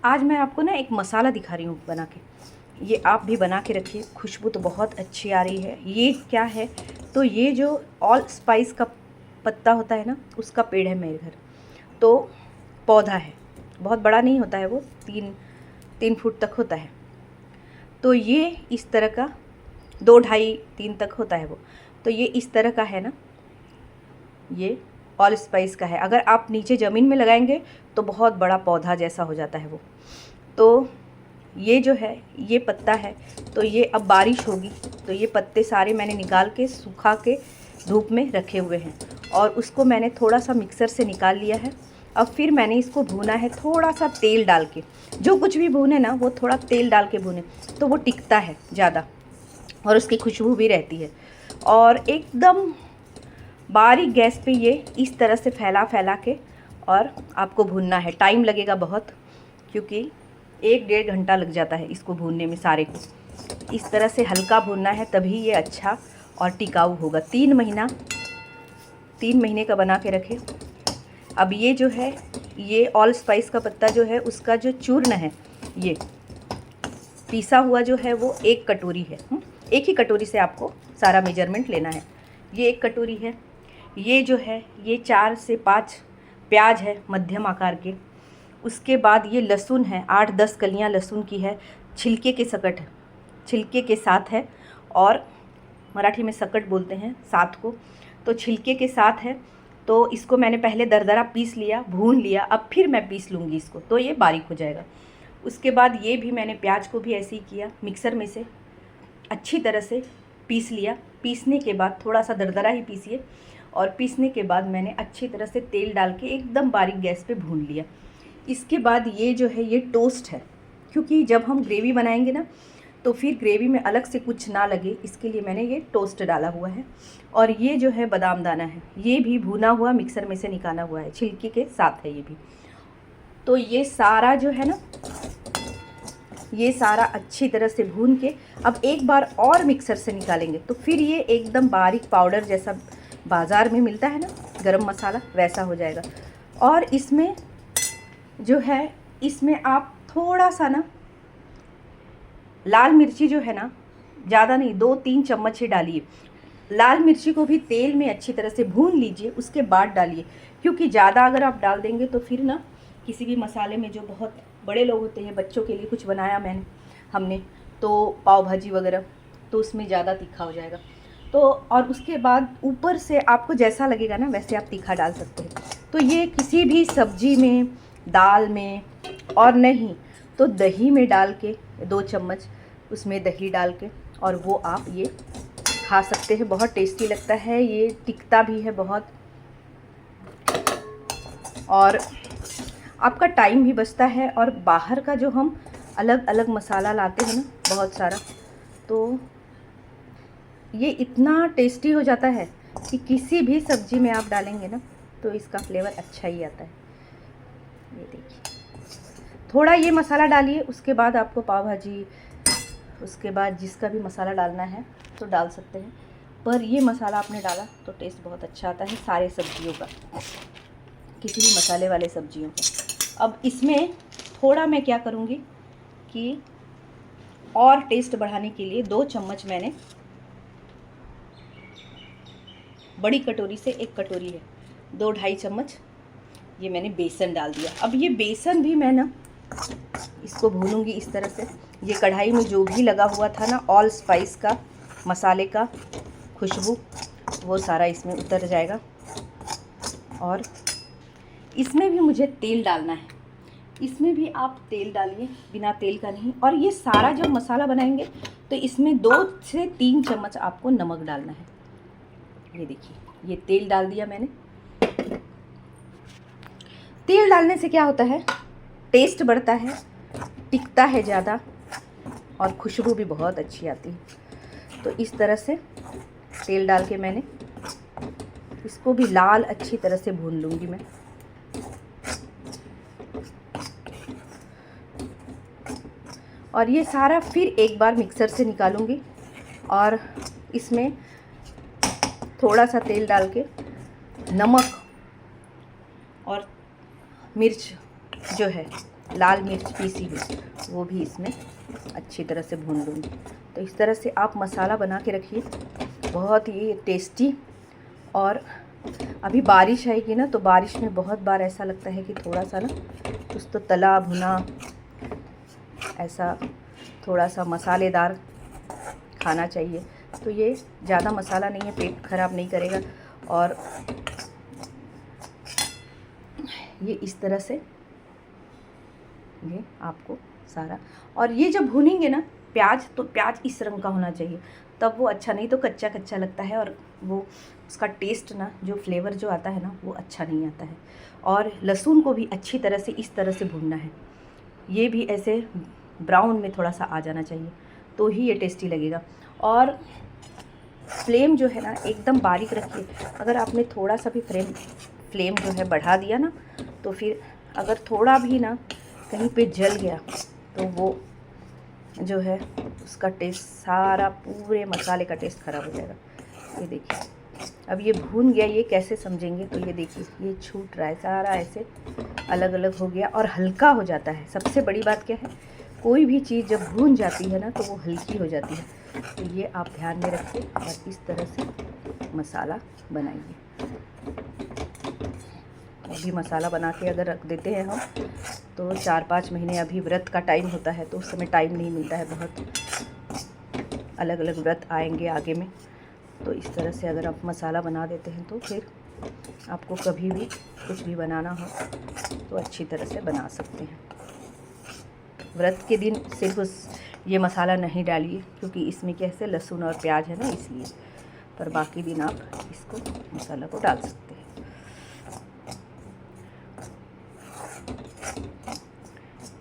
आज मैं आपको ना एक मसाला दिखा रही हूँ बना के। ये आप भी बना के रखिए, खुशबू तो बहुत अच्छी आ रही है। ये क्या है, तो ये जो ऑल स्पाइस का पत्ता होता है ना, उसका पेड़ है मेरे घर। तो पौधा है, बहुत बड़ा नहीं होता है वो, 3 फुट तक होता है। तो ये इस तरह का 2 ढाई 3 तक होता है वो। तो ये इस तरह का है ना, ये ऑल स्पाइस का है। अगर आप नीचे ज़मीन में लगाएंगे तो बहुत बड़ा पौधा जैसा हो जाता है वो। तो ये जो है, ये पत्ता है। तो ये अब बारिश होगी तो ये पत्ते सारे मैंने निकाल के सुखा के धूप में रखे हुए हैं, और उसको मैंने थोड़ा सा मिक्सर से निकाल लिया है। अब फिर मैंने इसको भूना है थोड़ा सा तेल डाल के। जो कुछ भी भूने ना, वो थोड़ा तेल डाल के भूने तो वो टिकता है ज़्यादा, और उसकी खुशबू भी रहती है। और एकदम बारीक गैस पे ये इस तरह से फैला फैला के और आपको भूनना है। टाइम लगेगा बहुत, क्योंकि 1-1.5 घंटा लग जाता है इसको भूनने में सारे को। इस तरह से हल्का भूनना है, तभी ये अच्छा और टिकाऊ होगा। 3 महीने का बना के रखें। अब ये जो है, ये ऑल स्पाइस का पत्ता जो है, उसका जो चूर्ण है, ये पीसा हुआ जो है वो 1 कटोरी है। एक ही कटोरी से आपको सारा मेजरमेंट लेना है। ये 1 कटोरी है। ये जो है, ये 4 से 5 प्याज है मध्यम आकार के। उसके बाद ये लहसुन है, 8-10 कलियां लहसुन की है, छिलके के सकट है, छिलके के साथ है, और मराठी में सकट बोलते हैं साथ को। तो छिलके के साथ है। तो इसको मैंने पहले दरदरा पीस लिया, भून लिया। अब फिर मैं पीस लूँगी इसको, तो ये बारीक हो जाएगा। उसके बाद ये भी मैंने प्याज को भी ऐसे ही किया, मिक्सर में से अच्छी तरह से पीस लिया। पीसने के बाद थोड़ा सा दरदरा ही पीसिए, और पीसने के बाद मैंने अच्छी तरह से तेल डाल के एकदम बारीक गैस पे भून लिया। इसके बाद ये जो है, ये टोस्ट है, क्योंकि जब हम ग्रेवी बनाएंगे ना, तो फिर ग्रेवी में अलग से कुछ ना लगे, इसके लिए मैंने ये टोस्ट डाला हुआ है। और ये जो है बादाम दाना है, ये भी भुना हुआ मिक्सर में से निकाला हुआ है, छिलके के साथ है ये भी। तो ये सारा जो है ना, ये सारा अच्छी तरह से भून के अब एक बार और मिक्सर से निकालेंगे, तो फिर ये एकदम बारीक पाउडर जैसा बाज़ार में मिलता है ना गरम मसाला, वैसा हो जाएगा। और इसमें जो है, इसमें आप थोड़ा सा ना लाल मिर्ची जो है ना, ज़्यादा नहीं, 2-3 चम्मच ही डालिए। लाल मिर्ची को भी तेल में अच्छी तरह से भून लीजिए, उसके बाद डालिए। क्योंकि ज़्यादा अगर आप डाल देंगे तो फिर ना किसी भी मसाले में, जो बहुत बड़े लोग होते हैं, बच्चों के लिए कुछ बनाया हमने तो पाव भाजी वगैरह, तो उसमें ज़्यादा तीखा हो जाएगा। तो और उसके बाद ऊपर से आपको जैसा लगेगा ना, वैसे आप तीखा डाल सकते हैं। तो ये किसी भी सब्जी में, दाल में, और नहीं तो दही में डाल के 2 चम्मच उसमें दही डाल के, और वो आप ये खा सकते हैं। बहुत टेस्टी लगता है, ये टिकता भी है बहुत, और आपका टाइम भी बचता है। और बाहर का जो हम अलग अलग मसाला लाते हैं ना बहुत सारा, तो ये इतना टेस्टी हो जाता है कि किसी भी सब्ज़ी में आप डालेंगे ना, तो इसका फ्लेवर अच्छा ही आता है। ये देखिए, थोड़ा ये मसाला डालिए, उसके बाद आपको पाव भाजी, उसके बाद जिसका भी मसाला डालना है तो डाल सकते हैं। पर ये मसाला आपने डाला तो टेस्ट बहुत अच्छा आता है सारे सब्जियों का, किसी भी मसाले वाले सब्जियों का। अब इसमें थोड़ा मैं क्या करूँगी कि और टेस्ट बढ़ाने के लिए 2 चम्मच मैंने, बड़ी कटोरी से 1 कटोरी है, 2-2.5 चम्मच ये मैंने बेसन डाल दिया। अब ये बेसन भी मैं ना इसको भूनूंगी इस तरह से। ये कढ़ाई में जो भी लगा हुआ था ना ऑल स्पाइस का मसाले का खुशबू, वो सारा इसमें उतर जाएगा। और इसमें भी मुझे तेल डालना है, इसमें भी आप तेल डालिए, बिना तेल का नहीं। और ये सारा जब मसाला बनाएंगे तो इसमें 2 से 3 चम्मच आपको नमक डालना है। ये देखिए, ये तेल डाल दिया मैंने। तेल डालने से क्या होता है, टेस्ट बढ़ता है, टिकता है ज़्यादा, और खुशबू भी बहुत अच्छी आती है। तो इस तरह से तेल डाल के मैंने इसको भी लाल अच्छी तरह से भून लूँगी मैं। और ये सारा फिर एक बार मिक्सर से निकालूंगी, और इसमें थोड़ा सा तेल डाल के नमक और मिर्च जो है लाल मिर्च पीसी हुई वो भी इसमें अच्छी तरह से भून लूँगी। तो इस तरह से आप मसाला बना के रखिए, बहुत ही टेस्टी। और अभी बारिश आएगी ना, तो बारिश में बहुत बार ऐसा लगता है कि थोड़ा सा ना कुछ तो तला भुना ऐसा थोड़ा सा मसालेदार खाना चाहिए। तो ये ज़्यादा मसाला नहीं है, पेट ख़राब नहीं करेगा। और ये इस तरह से ये आपको सारा, और ये जब भूनेंगे ना प्याज, तो प्याज इस रंग का होना चाहिए, तब वो अच्छा, नहीं तो कच्चा कच्चा लगता है और वो उसका टेस्ट ना, जो फ्लेवर जो आता है ना, वो अच्छा नहीं आता है। और लहसुन को भी अच्छी तरह से इस तरह से भूनना है, ये भी ऐसे ब्राउन में थोड़ा सा आ जाना चाहिए, तो ही ये टेस्टी लगेगा। और फ्लेम जो है ना एकदम बारीक रखिए। अगर आपने थोड़ा सा भी फ्लेम जो है बढ़ा दिया ना, तो फिर अगर थोड़ा भी ना कहीं पे जल गया तो वो जो है उसका टेस्ट सारा, पूरे मसाले का टेस्ट ख़राब हो जाएगा। ये देखिए अब ये भून गया, ये कैसे समझेंगे, तो ये देखिए ये छूट रहा है सारा, ऐसे अलग अलग हो गया और हल्का हो जाता है। सबसे बड़ी बात क्या है, कोई भी चीज़ जब भून जाती है ना तो वो हल्की हो जाती है। तो ये आप ध्यान में रखिए और इस तरह से मसाला बनाइए। अभी मसाला बना के अगर रख देते हैं हम, तो 4-5 महीने, अभी व्रत का टाइम होता है तो उस समय टाइम नहीं मिलता है, बहुत अलग अलग व्रत आएंगे आगे में। तो इस तरह से अगर आप मसाला बना देते हैं तो फिर आपको कभी भी कुछ भी बनाना हो तो अच्छी तरह से बना सकते हैं। व्रत के दिन सिर्फ ये मसाला नहीं डालिए, क्योंकि इसमें कैसे लहसुन और प्याज है ना, इसलिए। पर बाकी दिन आप इसको मसाला को डाल सकते हैं।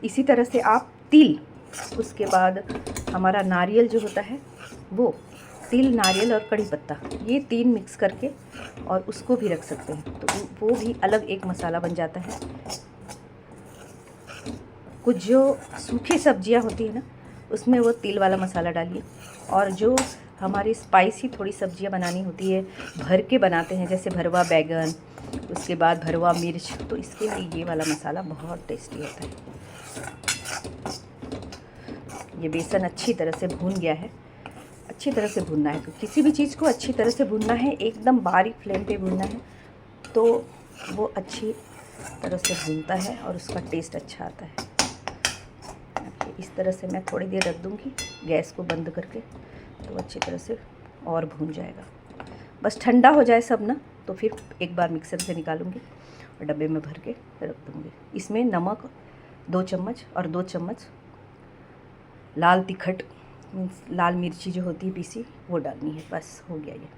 इसी तरह से आप तिल, उसके बाद हमारा नारियल जो होता है वो, तिल, नारियल और कड़ी पत्ता, ये 3 मिक्स करके और उसको भी रख सकते हैं, तो वो भी अलग एक मसाला बन जाता है। कुछ जो सूखी सब्जियां होती है ना, उसमें वो तिल वाला मसाला डालिए। और जो हमारी स्पाइसी थोड़ी सब्जियां बनानी होती है, भर के बनाते हैं, जैसे भरवा बैगन, उसके बाद भरवा मिर्च, तो इसके लिए ये वाला मसाला बहुत टेस्टी होता है। ये बेसन अच्छी तरह से भून गया है, अच्छी तरह से भूनना है। तो किसी भी चीज़ को अच्छी तरह से भूनना है, एकदम बारीक फ्लेम पे भूनना है, तो वो अच्छी तरह से भूनता है और उसका टेस्ट अच्छा आता है। इस तरह से मैं थोड़ी देर रख दूँगी गैस को बंद करके, तो अच्छी तरह से और भून जाएगा। बस ठंडा हो जाए सब ना, तो फिर एक बार मिक्सर से निकालूंगी और डब्बे में भर के रख दूँगी। इसमें नमक 2 चम्मच और 2 चम्मच लाल तिखट, लाल मिर्ची जो होती है पीसी, वो डालनी है। बस हो गया ये।